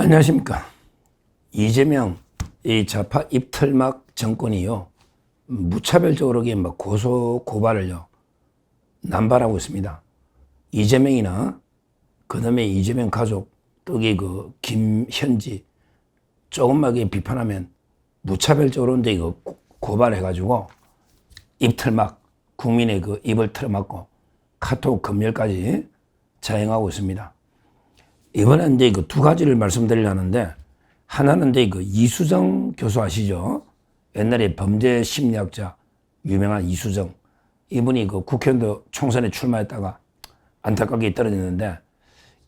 안녕하십니까. 이재명 이 좌파 입틀막 정권이요, 무차별적으로 막 고소 고발을요 남발하고 있습니다. 이재명이나 그다음에 이재명 가족, 또기 그 김현지 조금만 비판하면 무차별적으로 근데 이거 고발해가지고 입틀막, 국민의 그 입을 틀어막고 카톡 검열까지 자행하고 있습니다. 이번엔 이제 그 두 가지를 말씀드리려는데, 하나는 이제 그 이수정 교수 아시죠? 옛날에 범죄 심리학자 유명한 이수정, 이분이 그 국회의원도 총선에 출마했다가 안타깝게 떨어졌는데,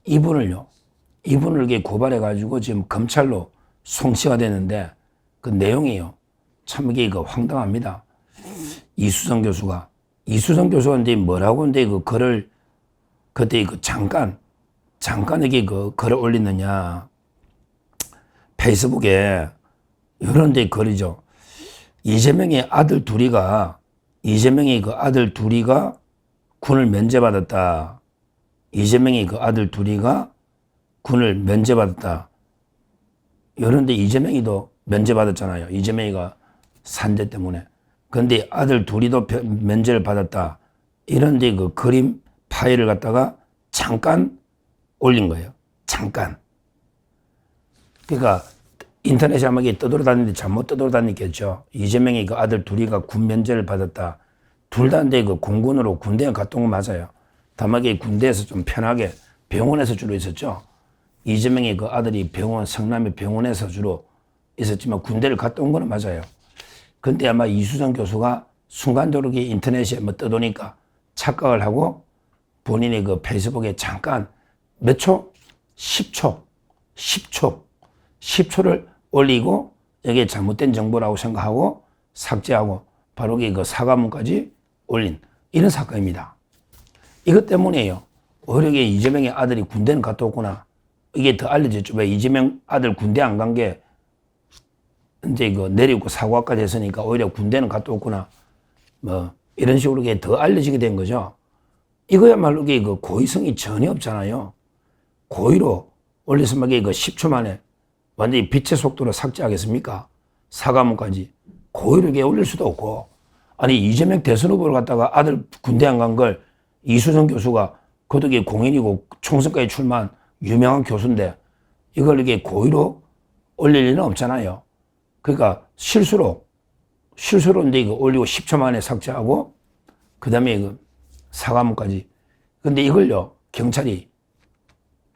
이분을 이렇게 고발해가지고 지금 검찰로 송치가 됐는데, 그 내용이요 참 이게 그 황당합니다. 이수정 교수가 이제 뭐라고 이제 그 글을 그때 그 잠깐 이게 그 글을 올리느냐, 페이스북에 이런 데 글이죠. 이재명의 아들 둘이가 군을 면제받았다. 이재명이 그 아들 둘이가 군을 면제받았다. 이런데 이재명이도 면제받았잖아요. 이재명이가 산재 때문에. 그런데 아들 둘이도 면제를 받았다. 이런데 그 그림 파일을 갖다가 잠깐 올린 거예요. 잠깐. 그러니까 인터넷에 아마 떠돌아다니는데 잘못 떠돌아다녔겠죠. 이재명이 그 아들 둘이가 군 면제를 받았다. 둘 다 근데 그 공군으로 군대에 갔던 거 맞아요. 다만 군대에서 좀 편하게 병원에서 주로 있었죠. 이재명이 그 아들이 성남의 병원에서 주로 있었지만 군대를 갔다 온 거는 맞아요. 근데 아마 이수정 교수가 순간적으로 인터넷에 떠도니까 착각을 하고 본인이 그 페이스북에 잠깐 몇 초? 10초를 올리고 이게 잘못된 정보라고 생각하고 삭제하고 바로 그 사과문까지 올린 이런 사건입니다. 이것 때문에요. 오히려 이재명의 아들이 군대는 갔다 왔구나. 이게 더 알려졌죠. 왜 이재명 아들 군대 안 간 게 이제 그 내리고 사과까지 했으니까 오히려 군대는 갔다 왔구나. 뭐 이런 식으로 더 알려지게 된 거죠. 이거야말로 그 고의성이 전혀 없잖아요. 고의로 올려서 막 그 10초 만에 완전히 빛의 속도로 삭제하겠습니까? 사과문까지. 고의로 올릴 수도 없고. 아니, 이재명 대선 후보를 갖다가 아들 군대 안 간 걸 이수정 교수가 그것도 공인이고 총선까지 출마한 유명한 교수인데 이걸 고의로 올릴 리는 없잖아요. 그러니까 실수로 이제 이거 올리고 10초 만에 삭제하고 그 다음에 사과문까지. 근데 이걸요, 경찰이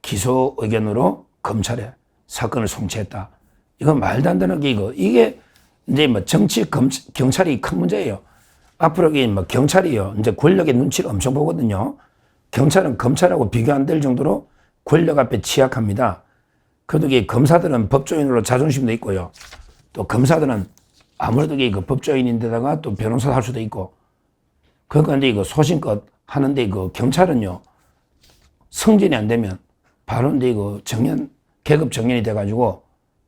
기소 의견으로 검찰에 사건을 송치했다. 이건 말도 안 되는 게 이게 이제 경찰이 큰 문제예요. 앞으로 경찰이요, 이제 권력의 눈치를 엄청 보거든요. 경찰은 검찰하고 비교 안 될 정도로 권력 앞에 취약합니다. 그래도 검사들은 법조인으로 자존심도 있고요. 또 검사들은 아무래도 그 법조인인데다가 또 변호사 할 수도 있고. 그러니까 이제 소신껏 하는데 경찰은요, 승진이 안 되면 바로 이제 계급 정년이 돼가지고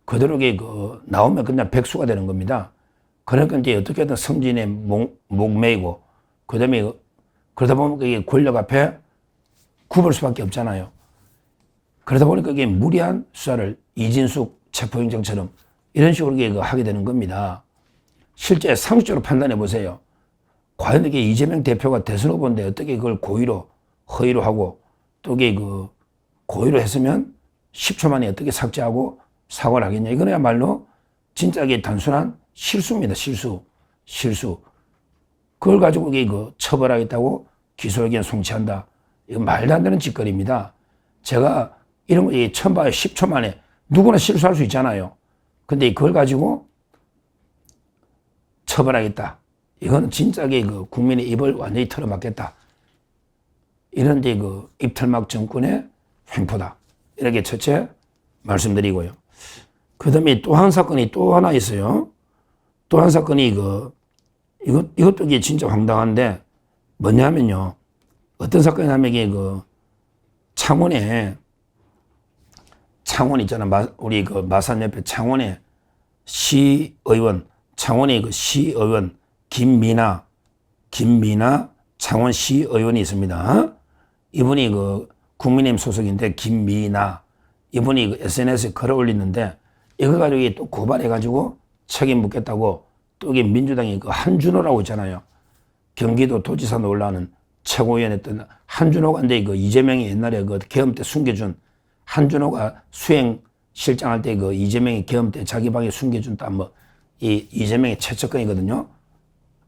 그대로 나오면 그냥 백수가 되는 겁니다. 그러니까 이제 어떻게든 승진에 목매이고 그다음에 그러다 보니까 이게 권력 앞에 굽을 수밖에 없잖아요. 그러다 보니까 이게 무리한 수사를 이진숙 체포영장처럼 이런 식으로 하게 되는 겁니다. 실제 상식적으로 판단해 보세요. 과연 이게 이재명 대표가 대선 후보인데 어떻게 그걸 고의로 허위로 하고 또 고의로 했으면 10초 만에 어떻게 삭제하고 사과를 하겠냐. 이거야말로 진짜 단순한 실수입니다. 실수. 그걸 가지고 처벌하겠다고 기소의견 송치한다. 이거 말도 안 되는 짓거리입니다. 제가 이런 거 처음 봐요. 10초 만에. 누구나 실수할 수 있잖아요. 근데 그걸 가지고 처벌하겠다. 이거는 진짜 국민의 입을 완전히 털어막겠다. 이런데 입틀막 정권의 횡포다. 이렇게 첫째 말씀드리고요. 그 다음에 또 한 사건이 또 하나 있어요. 또 한 사건이 이것도 진짜 황당한데 뭐냐면요. 어떤 사건이냐면 창원 있잖아. 우리 마산 옆에 창원의 시의원, 창원의 시의원 김미나 창원 시의원이 있습니다. 이분이 국민의힘 소속인데 김미나 이분이 그 SNS에 글을 올리는데 이거 가지고 또 고발해가지고 책임 묻겠다고 또 이게 민주당이 그 한준호라고 있잖아요. 경기도 도지사 놀라는 최고위원했던 한준호가 근데 그 이재명이 옛날에 그 계엄 때 숨겨준 한준호가 수행 실장할 때 그 이재명이 계엄 때 자기 방에 숨겨준 딱 뭐 이 이재명의 최측근이거든요.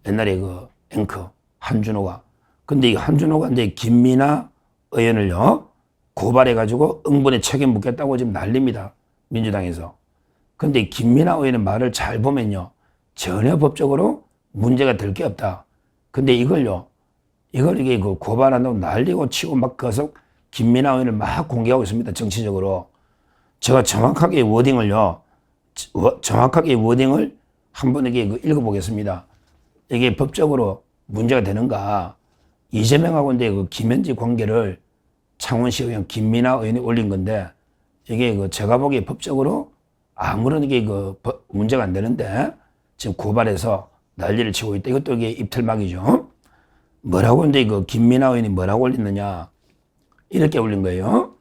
옛날에 그 앵커 한준호가. 근데 이 한준호가 근데 김민아 의원을요 고발해가지고 응분에 책임 묻겠다고 지금 난립니다. 민주당에서. 근데 김민아 의원의 말을 잘 보면요 전혀 법적으로 문제가 될 게 없다. 근데 이걸 이게 그 고발한다고 난리고 치고 막 계속 김민아 의원을 막 공개하고 있습니다. 정치적으로. 제가 정확하게 워딩을 한번 이게 읽어보겠습니다. 이게 법적으로 문제가 되는가. 이재명하고 근데 그 김현지 관계를 창원시 의원 김민아 의원이 올린 건데 이게 그 제가 보기에 법적으로 아무런 이게 그 문제가 안 되는데 지금 고발해서 난리를 치고 있다. 이것도 이게 입틀막이죠. 뭐라고 근데 그 김민아 의원이 뭐라고 올렸느냐. 이렇게 올린 거예요.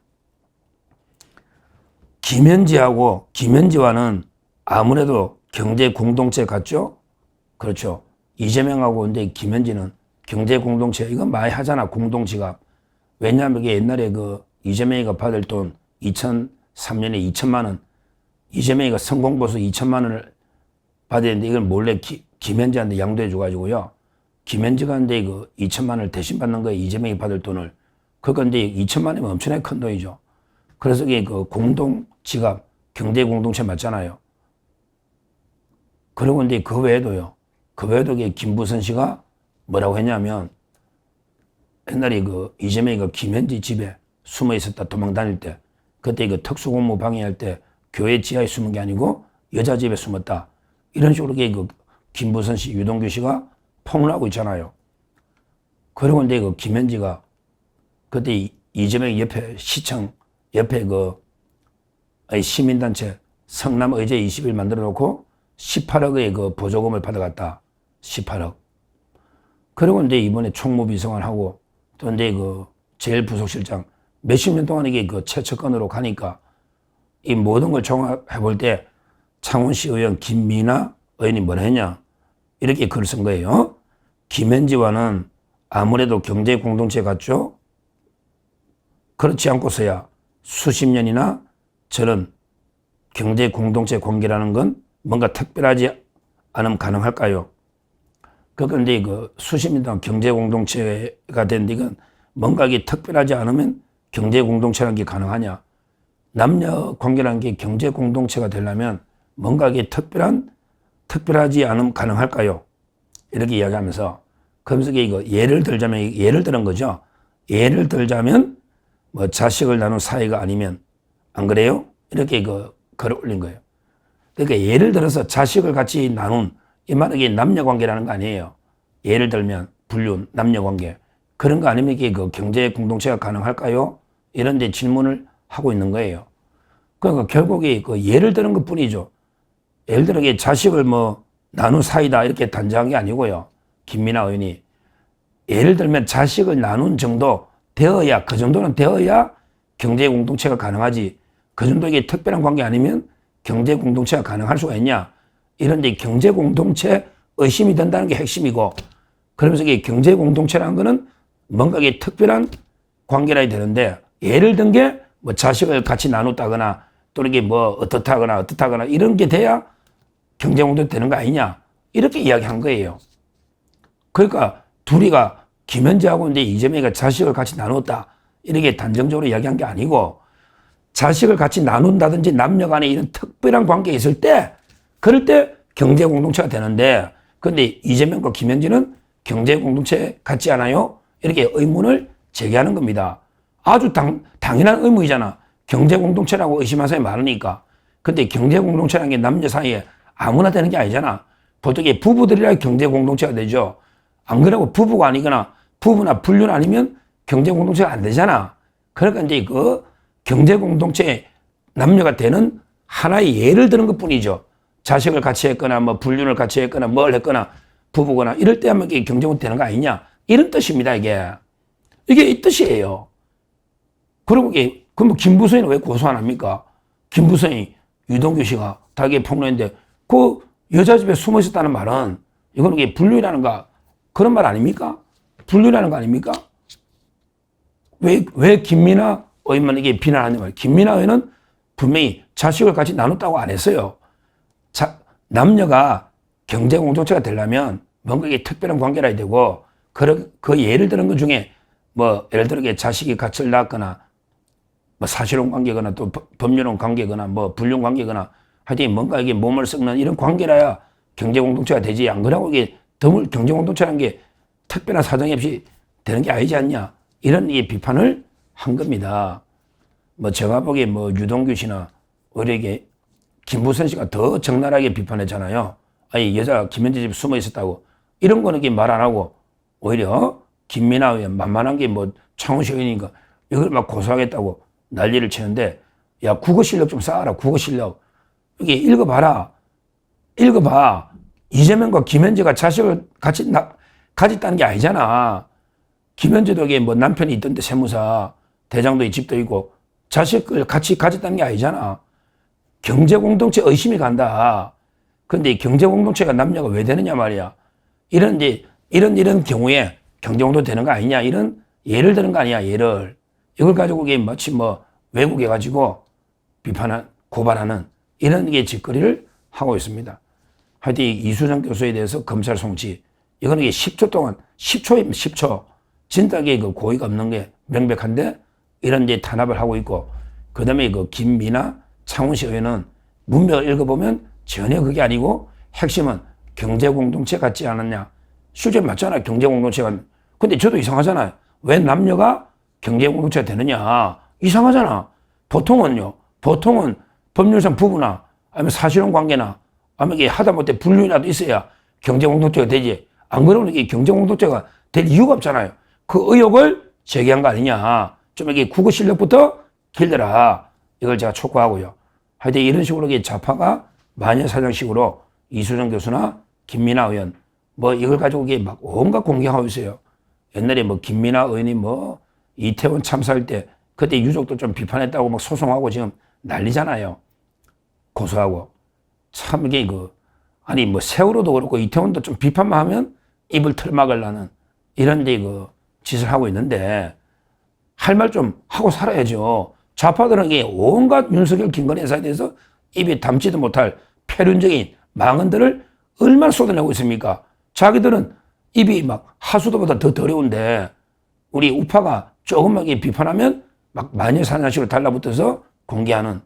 김현지와는 아무래도 경제 공동체 같죠? 그렇죠. 이재명하고 근데 김현지는 경제 공동체, 이건 많이 하잖아, 공동지갑. 왜냐하면 이게 옛날에 그 이재명이가 받을 돈 2003년에 2천만 원, 이재명이가 성공보수 2천만 원을 받았는데 이걸 몰래 김현지한테 양도해 줘가지고요. 김현지가 근데 그 2천만 원을 대신 받는 거예요. 이재명이 받을 돈을. 그러니까 근데 2천만 원이면 엄청나게 큰 돈이죠. 그래서 이게 그 공동지갑, 경제 공동체 맞잖아요. 그리고 근데 그 외에도 김부선 씨가 뭐라고 했냐면 옛날에 그 이재명이가 김현지 집에 숨어 있었다 도망 다닐 때 그때 그 특수공무 방해할 때 교회 지하에 숨은 게 아니고 여자 집에 숨었다. 이런 식으로 그 김부선 씨, 유동규 씨가 폭로하고 있잖아요. 그리고 근데 그 김현지가 그때 이재명 옆에 시청 옆에 그 시민단체 성남의제 20일 만들어 놓고 18억의 그 보조금을 받아갔다. 18억. 그리고 이제 이번에 총무비서관 하고 또 이제 그 제일 부속실장 몇십 년 동안 이게 그 최측근으로 가니까 이 모든 걸 종합해 볼 때 창원시 의원 김민아 의원이 뭐라 했냐. 이렇게 글을 쓴 거예요. 김현지와는 아무래도 경제 공동체 같죠? 그렇지 않고서야 수십 년이나 저런 경제 공동체 관계라는 건 뭔가 특별하지 않으면 가능할까요? 그런데 그 수십 년 동안 경제 공동체가 된 이건 뭔가 이게 특별하지 않으면 경제 공동체라는 게 가능하냐? 남녀 관계라는 게 경제 공동체가 되려면 뭔가 이게 특별하지 않으면 가능할까요? 이렇게 이야기하면서 그러면서 이거 예를 들은 거죠. 예를 들자면 뭐 자식을 나눈 사이가 아니면 안 그래요? 이렇게 그 글을 올린 거예요. 그러니까 예를 들어서 자식을 같이 나눈 이 말은 이게 남녀 관계라는 거 아니에요. 예를 들면 불륜, 남녀 관계 그런 거 아니면 이게 그 경제 공동체가 가능할까요? 이런 데 질문을 하고 있는 거예요. 그러니까 결국에 그 예를 드는 것 뿐이죠. 예를 들어 이게 자식을 뭐 나눈 사이다 이렇게 단정한 게 아니고요. 김민아 의원이 예를 들면 자식을 나눈 정도 되어야 그 정도는 되어야 경제 공동체가 가능하지. 그 정도 이게 특별한 관계 아니면 경제 공동체가 가능할 수가 있냐. 이런데 경제 공동체 의심이 된다는 게 핵심이고 그러면서 이게 경제 공동체라는 거는 뭔가 이게 특별한 관계라야 되는데 예를 든 게 뭐 자식을 같이 나눴다거나 또 이게 뭐 어떻다거나 이런 게 돼야 경제 공동체 되는 거 아니냐. 이렇게 이야기한 거예요. 그러니까 둘이가 김현지하고 이제 이재명이가 자식을 같이 나눴다. 이렇게 단정적으로 이야기한 게 아니고 자식을 같이 나눈다든지 남녀 간에 이런 특별한 관계가 있을 때 그럴 때 경제 공동체가 되는데 근데 이재명과 김현지는 경제 공동체 같지 않아요? 이렇게 의문을 제기하는 겁니다. 아주 당연한 의문이잖아. 경제 공동체라고 의심하는 사람이 많으니까. 근데 경제 공동체라는 게 남녀 사이에 아무나 되는 게 아니잖아. 보통 부부들이라 경제 공동체가 되죠. 안 그러고 부부가 아니거나 부부나 불륜 아니면 경제 공동체가 안 되잖아. 그러니까 이제 그 경제 공동체 남녀가 되는 하나의 예를 드는 것 뿐이죠. 자식을 같이 했거나 뭐 불륜을 같이 했거나 뭘 했거나 부부거나 이럴 때 하면 이게 경제 공동체 되는 거 아니냐. 이런 뜻입니다, 이게. 이게 이 뜻이에요. 그리고 이게 그럼 뭐 김부선이는 왜 고소 안 합니까? 김부선이 유동규 씨가 자기 폭로했는데 그 여자 집에 숨어 있었다는 말은 이거는 이게 분류라는가 그런 말 아닙니까? 분류라는 거 아닙니까? 왜 김민아 의원만 이게 비난하는 말이에요. 김민아 의원은 분명히 자식을 같이 나눴다고 안 했어요. 남녀가 경제 공동체가 되려면 뭔가 이게 특별한 관계라 해야 되고 그 예를 드는 것 중에 뭐 예를 들어 자식이 같이 낳았거나 뭐 사실혼 관계거나 또 법률혼 관계거나 뭐 불륜 관계거나 하여튼 뭔가 이게 몸을 썩는 이런 관계라야 경제 공동체가 되지. 안 그러고 이게 드물 경제 공동체라는 게 특별한 사정이 없이 되는 게 아니지 않냐. 이런 이 비판을 한 겁니다. 뭐 제가 보기에 뭐 유동규 씨나 오히려 이게 김부선 씨가 더 적나라하게 비판했잖아요. 아니 여자 김현재 집에 숨어 있었다고. 이런 거는 말 안 하고 오히려 김민아 의원 만만한 게 뭐 창원시 의원이니까 이걸 막 고소하겠다고 난리를 치는데 야 국어 실력 좀 쌓아라. 국어 실력. 이게 읽어봐라. 읽어봐. 이재명과 김현재가 자식을 같이 가졌다는 게 아니잖아. 김현재도 이게 뭐 남편이 있던데 세무사 대장도 집도 있고 자식을 같이 가졌다는 게 아니잖아. 경제 공동체 의심이 간다. 그런데 경제 공동체가 남녀가 왜 되느냐 말이야. 이런 경우에 경제 공동체 되는 거 아니냐. 이런 예를 드는 거 아니야. 예를. 이걸 가지고 이게 마치 뭐 외국에 가지고 고발하는 이런 게 짓거리를 하고 있습니다. 하여튼 이수정 교수에 대해서 검찰 송치. 이거는 이게 10초 동안 10초입니다. 10초. 진작에 그 고의가 없는 게 명백한데 이런 이제 탄압을 하고 있고 그다음에 그 김민아 창원시 의원은 문맥을 읽어보면 전혀 그게 아니고 핵심은 경제공동체 같지 않았냐. 실제 맞잖아요. 경제공동체가. 근데 저도 이상하잖아요. 왜 남녀가 경제공동체가 되느냐. 이상하잖아. 보통은 법률상 부부나 아니면 사실혼 관계나 아니면 이게 하다못해 분류라도 있어야 경제공동체가 되지. 안 그러면 이게 경제공동체가 될 이유가 없잖아요. 그 의혹을 제기한 거 아니냐. 좀 이게 국어 실력부터 길러라. 이걸 제가 촉구하고요. 하여튼 이런 식으로 좌파가 마녀사냥식으로 이수정 교수나 김민아 의원 뭐 이걸 가지고 이게 막 온갖 공격하고 있어요. 옛날에 뭐 김민아 의원이 뭐 이태원 참사할 때 그때 유족도 좀 비판했다고 막 소송하고 지금 난리잖아요. 고소하고. 참 이게 아니 뭐 세월호도 그렇고 이태원도 좀 비판만 하면 입을 털막으려는 이런 짓을 하고 있는데 할 말 좀 하고 살아야죠. 좌파들은 이게 온갖 윤석열 김건희 여사에 대해서 입에 담지도 못할 폐륜적인 망언들을 얼마나 쏟아내고 있습니까? 자기들은 입이 막 하수도보다 더 더러운데 우리 우파가 조금만 비판하면 막 마녀사냥식으로 달라붙어서 공개하는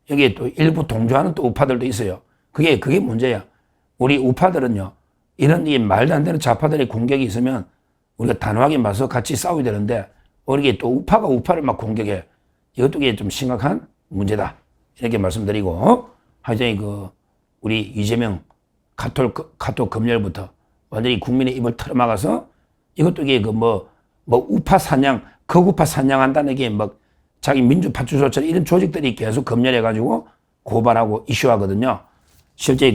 여기에 또 일부 동조하는 또 우파들도 있어요. 그게 문제야. 우리 우파들은요. 이런 이 말도 안 되는 좌파들의 공격이 있으면 우리가 단호하게 맞서 같이 싸워야 되는데 이게 또 우파가 우파를 막 공격해. 이것도 좀 심각한 문제다. 이렇게 말씀드리고 하여튼 우리 이재명 카톡 검열부터 완전히 국민의 입을 털어막아서 이것도 이게 우파 사냥, 극우파 사냥한다는 게 막 자기 민주파출소처럼 이런 조직들이 계속 검열해가지고 고발하고 이슈하거든요. 실제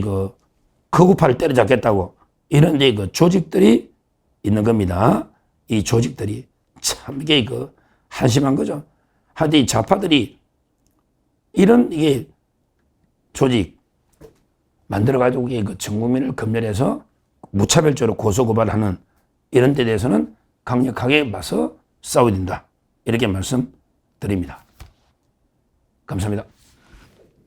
극우파를 때려잡겠다고 이런 조직들이 있는 겁니다. 이 조직들이 참 이게 한심한 거죠. 하여튼 이 좌파들이 이런 조직 만들어가지고 전 국민을 검열해서 무차별적으로 고소고발하는 이런 데 대해서는 강력하게 맞서 싸워야 된다. 이렇게 말씀드립니다. 감사합니다.